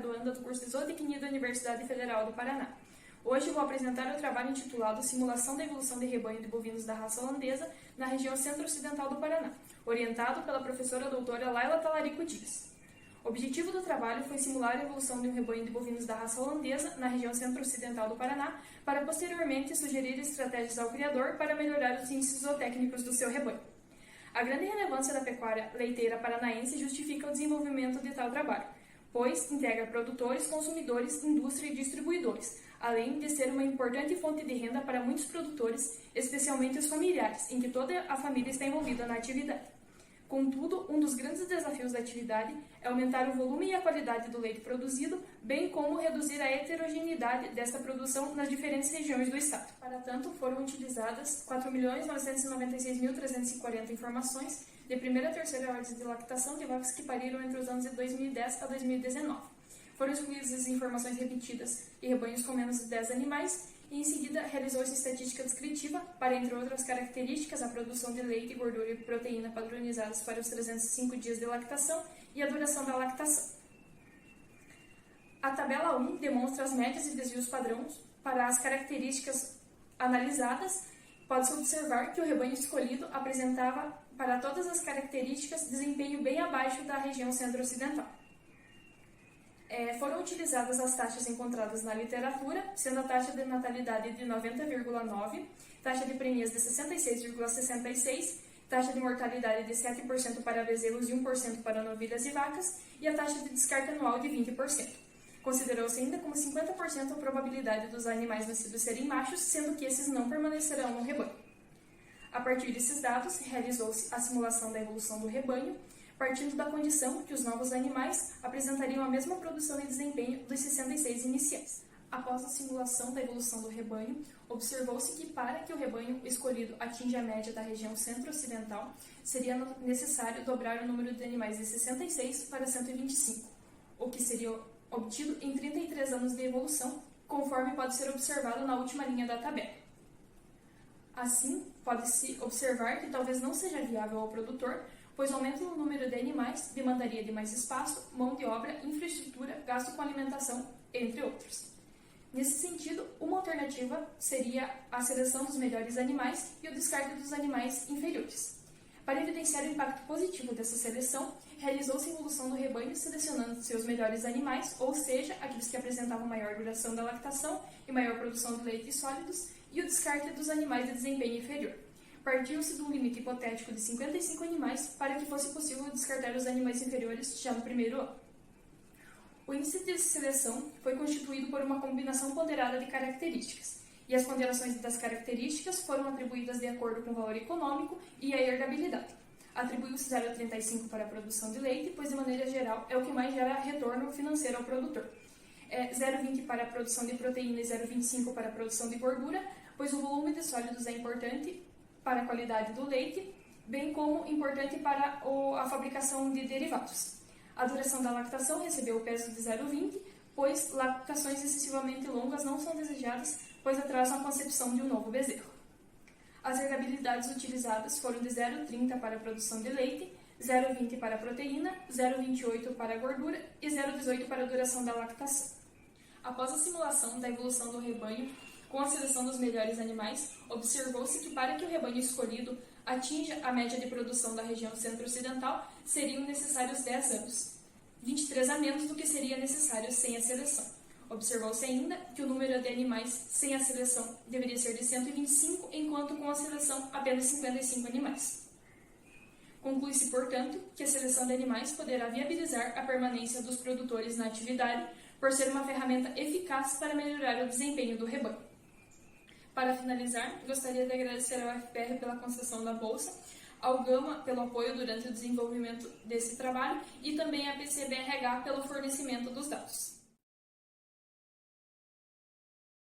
graduanda do curso de Zootecnia da Universidade Federal do Paraná. Hoje vou apresentar o trabalho intitulado Simulação da evolução de rebanho de bovinos da raça holandesa na região centro-ocidental do Paraná, orientado pela professora doutora Laila Talarico Dias. O objetivo do trabalho foi simular a evolução de um rebanho de bovinos da raça holandesa na região centro-ocidental do Paraná, para posteriormente sugerir estratégias ao criador para melhorar os índices zootécnicos do seu rebanho. A grande relevância da pecuária leiteira paranaense justifica o desenvolvimento de tal trabalho, pois integra produtores, consumidores, indústria e distribuidores, além de ser uma importante fonte de renda para muitos produtores, especialmente os familiares, em que toda a família está envolvida na atividade. Contudo, um dos grandes desafios da atividade é aumentar o volume e a qualidade do leite produzido, bem como reduzir a heterogeneidade desta produção nas diferentes regiões do estado. Para tanto, foram utilizadas 4.996.340 informações de primeira a terceira ordem de lactação de vacas que pariram entre os anos de 2010 a 2019. Foram excluídas as informações repetidas e rebanhos com menos de 10 animais, e em seguida realizou-se estatística descritiva para, entre outras características, a produção de leite, gordura e proteína padronizadas para os 305 dias de lactação e a duração da lactação. A tabela 1 demonstra as médias e desvios padrões para as características analisadas. Pode-se observar que o rebanho escolhido apresentava, para todas as características, desempenho bem abaixo da região centro-ocidental. Foram utilizadas as taxas encontradas na literatura, sendo a taxa de natalidade de 90,9, taxa de prenhez de 66,66, taxa de mortalidade de 7% para bezerros e 1% para novilhas e vacas, e a taxa de descarte anual de 20%. Considerou-se ainda como 50% a probabilidade dos animais nascidos serem machos, sendo que esses não permanecerão no rebanho. A partir desses dados, realizou-se a simulação da evolução do rebanho, partindo da condição que os novos animais apresentariam a mesma produção e desempenho dos 66 iniciais. Após a simulação da evolução do rebanho, observou-se que para que o rebanho escolhido atinja a média da região centro-ocidental, seria necessário dobrar o número de animais de 66 para 125, o que seria obtido em 33 anos de evolução, conforme pode ser observado na última linha da tabela. Assim, pode-se observar que talvez não seja viável ao produtor, pois o aumento no número de animais demandaria de mais espaço, mão de obra, infraestrutura, gasto com alimentação, entre outros. Nesse sentido, uma alternativa seria a seleção dos melhores animais e o descarte dos animais inferiores. Para evidenciar o impacto positivo dessa seleção, realizou-se a evolução do rebanho selecionando seus melhores animais, ou seja, aqueles que apresentavam maior duração da lactação e maior produção de leite e sólidos, e o descarte dos animais de desempenho inferior. Partiu-se de um limite hipotético de 55 animais para que fosse possível descartar os animais inferiores já no primeiro ano. O índice de seleção foi constituído por uma combinação ponderada de características, e as ponderações das características foram atribuídas de acordo com o valor econômico e a herdabilidade. Atribuiu-se 0,35 para a produção de leite, pois de maneira geral é o que mais gera retorno financeiro ao produtor. 0,20 para a produção de proteína e 0,25 para a produção de gordura, pois o volume de sólidos é importante para a qualidade do leite, bem como importante para a fabricação de derivados. A duração da lactação recebeu o peso de 0,20, pois lactações excessivamente longas não são desejadas, pois atrasam a concepção de um novo bezerro. As herdabilidades utilizadas foram de 0,30 para a produção de leite, 0,20 para a proteína, 0,28 para a gordura e 0,18 para a duração da lactação. Após a simulação da evolução do rebanho, com a seleção dos melhores animais, observou-se que para que o rebanho escolhido atinja a média de produção da região centro-ocidental, seriam necessários 10 anos, 23 a menos do que seria necessário sem a seleção. Observou-se ainda que o número de animais sem a seleção deveria ser de 125, enquanto com a seleção apenas 55 animais. Conclui-se, portanto, que a seleção de animais poderá viabilizar a permanência dos produtores na atividade, por ser uma ferramenta eficaz para melhorar o desempenho do rebanho. Para finalizar, gostaria de agradecer ao UFPR pela concessão da bolsa, ao Gama pelo apoio durante o desenvolvimento desse trabalho e também à PCBRH pelo fornecimento dos dados.